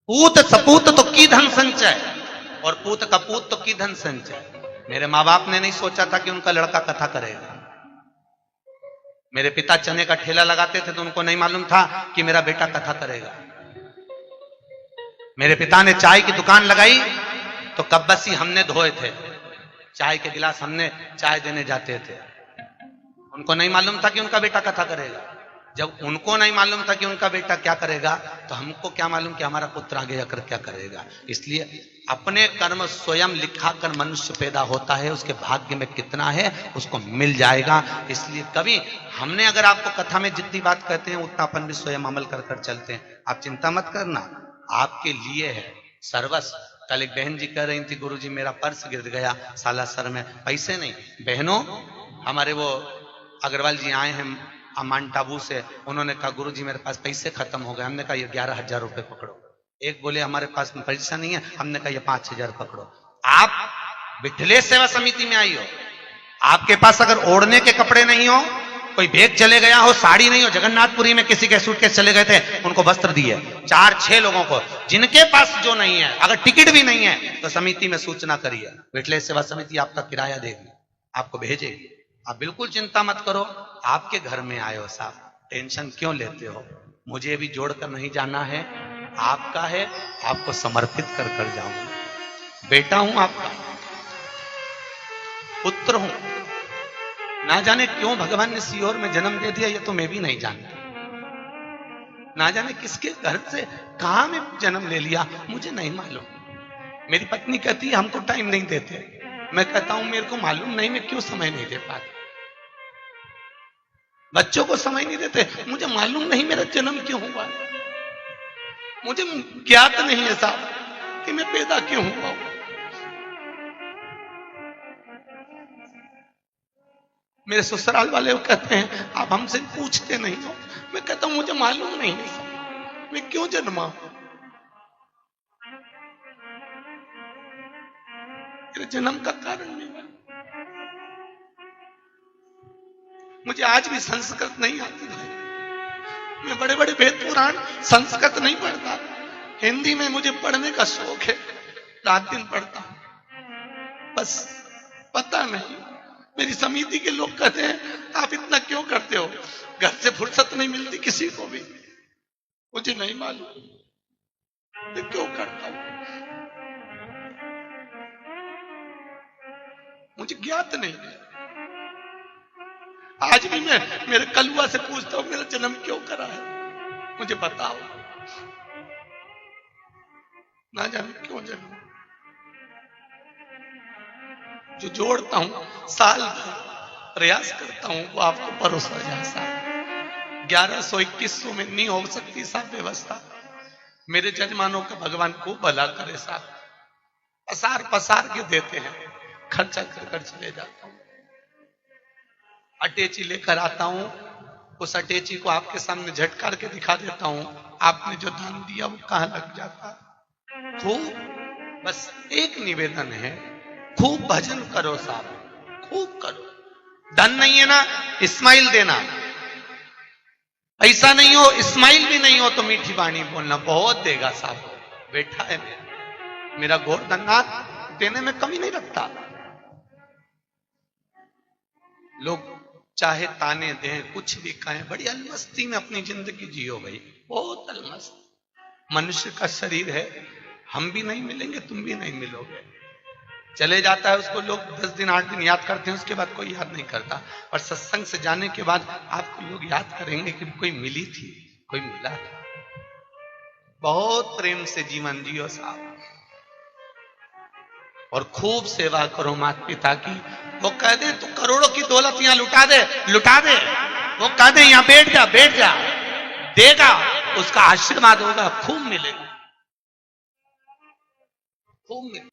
पूत सपूत तो की धन संचय, और पूत कपूत तो की धन संचय। मेरे माँ बाप ने नहीं सोचा था कि उनका लड़का कथा करेगा। मेरे पिता चने का ठेला लगाते थे तो उनको नहीं मालूम था कि मेरा बेटा कथा करेगा। मेरे पिता ने चाय की दुकान लगाई तो कब्बसी हमने धोए थे, चाय के गिलास हमने चाय देने जाते थे। उनको नहीं मालूम था कि उनका बेटा कथा करेगा। जब उनको नहीं मालूम था कि उनका बेटा क्या करेगा, तो हमको क्या मालूम कि हमारा पुत्र आगे जाकर क्या करेगा। इसलिए अपने कर्म स्वयं लिखा कर मनुष्य पैदा होता है, उसके भाग्य में कितना है उसको मिल जाएगा। इसलिए कभी हमने अगर आपको कथा में जितनी बात कहते हैं उतना अपन भी स्वयं अमल कर कर चलते हैं। आप चिंता मत करना, आपके लिए है सर्वस्व। कल एक बहन जी कह रही थी, गुरुजी मेरा पर्स गिर गया सालासर में, पैसे नहीं। बहनों, हमारे वो अग्रवाल जी आए हैं माउंट आबू से, उन्होंने कहा गुरुजी मेरे पास पैसे खत्म हो गए। हमने कहा ये 11,000 रुपए पकड़ो। एक बोले हमारे पास पैसा नहीं है, हमने कहा ये 5,000 पकड़ो। आप विठलेश सेवा समिति में आई हो, आपके पास अगर ओढ़ने के कपड़े नहीं हो, कोई भेग चले गया हो, साड़ी नहीं हो, जगन्नाथपुरी में किसी के सूटकेस चले गए थे, उनको वस्त्र दिए 4-6 लोगों को। जिनके पास जो नहीं है, अगर टिकट भी नहीं है तो समिति में सूचना करिए, विठलेश सेवा समिति आपका किराया देगी, आपको भेजेगी। आप बिल्कुल चिंता मत करो। आपके घर में आए हो साहब, टेंशन क्यों लेते हो? मुझे भी जोड़कर नहीं जाना है, आपका है, आपको समर्पित कर कर जाऊंगा। बेटा हूं आपका, पुत्र हूं। ना जाने क्यों भगवान ने सीहोर में जन्म दे दिया, ये तो मैं भी नहीं जानता। ना जाने किसके घर से कहां में जन्म ले लिया, मुझे नहीं मालूम। मेरी पत्नी कहती है हमको टाइम नहीं देते, मैं कहता हूं मेरे को मालूम नहीं, मैं क्यों समय नहीं दे पाता। बच्चों को समय नहीं देते, मुझे मालूम नहीं मेरा जन्म क्यों हुआ, मुझे ज्ञात नहीं है साहब कि मैं पैदा क्यों हुआ। मेरे ससुराल वाले कहते हैं आप हमसे पूछते नहीं हो, मैं कहता हूं मुझे मालूम नहीं है साहब मैं क्यों जन्मा हूं, मेरे जन्म का कारण नहीं है। मुझे आज भी संस्कृत नहीं आती भाई, मैं बड़े बड़े वेद पुराण संस्कृत नहीं पढ़ता, हिंदी में मुझे पढ़ने का शौक है, रात दिन पढ़ता हूं। बस पता नहीं, मेरी समिति के लोग कहते हैं आप इतना क्यों करते हो, घर से फुर्सत नहीं मिलती किसी को भी। मुझे नहीं मालूम मैं क्यों करता हूं, मुझे ज्ञात नहीं है। आज भी मैं मेरे कलुआ से पूछता हूं मेरा जन्म क्यों करा है, मुझे बताओ, ना जाने क्यों जन्म। जो जोड़ता हूं साल भर प्रयास करता हूं वो आपको परोसा जाए साहब। 1121 में नहीं हो सकती साहब व्यवस्था। मेरे जजमानों का भगवान को भला करे साहब, पसार पसार के देते हैं, खर्चा कर कर चले जाता हूं। अटैची लेकर आता हूं, उस अटैची को आपके सामने झटकार के दिखा देता हूं, आपने जो दान दिया वो कहां लग जाता। खूब, बस एक निवेदन है, खूब भजन करो साहब, खूब करो। धन नहीं है ना, इस्माइल देना। पैसा नहीं हो, इस्माइल भी नहीं हो तो मीठी बाणी बोलना, बहुत देगा साहब। बैठा है मेरा गोवर्धननाथ, देने में कमी नहीं रखता। लोग चाहे ताने दें, कुछ भी कहें, बड़ी अलमस्ती में अपनी जिंदगी जियो भाई, बहुत अलमस्त। मनुष्य का शरीर है, हम भी नहीं मिलेंगे, तुम भी नहीं मिलोगे। चले जाता है उसको लोग 10 दिन 8 दिन याद करते हैं, उसके बाद कोई याद नहीं करता। और सत्संग से जाने के बाद आपको लोग याद करेंगे कि कोई मिली थी, कोई मिला था। बहुत प्रेम से जीवन जियो साहब, और खूब सेवा करो माता पिता की। वो कह दे तू करोड़ों की दौलत यहां लुटा दे, लुटा दे। वो कह दे यहां बैठ जा, बैठ जा, देगा, उसका आशीर्वाद होगा, खूब मिलेगा, खूब मिलेगा।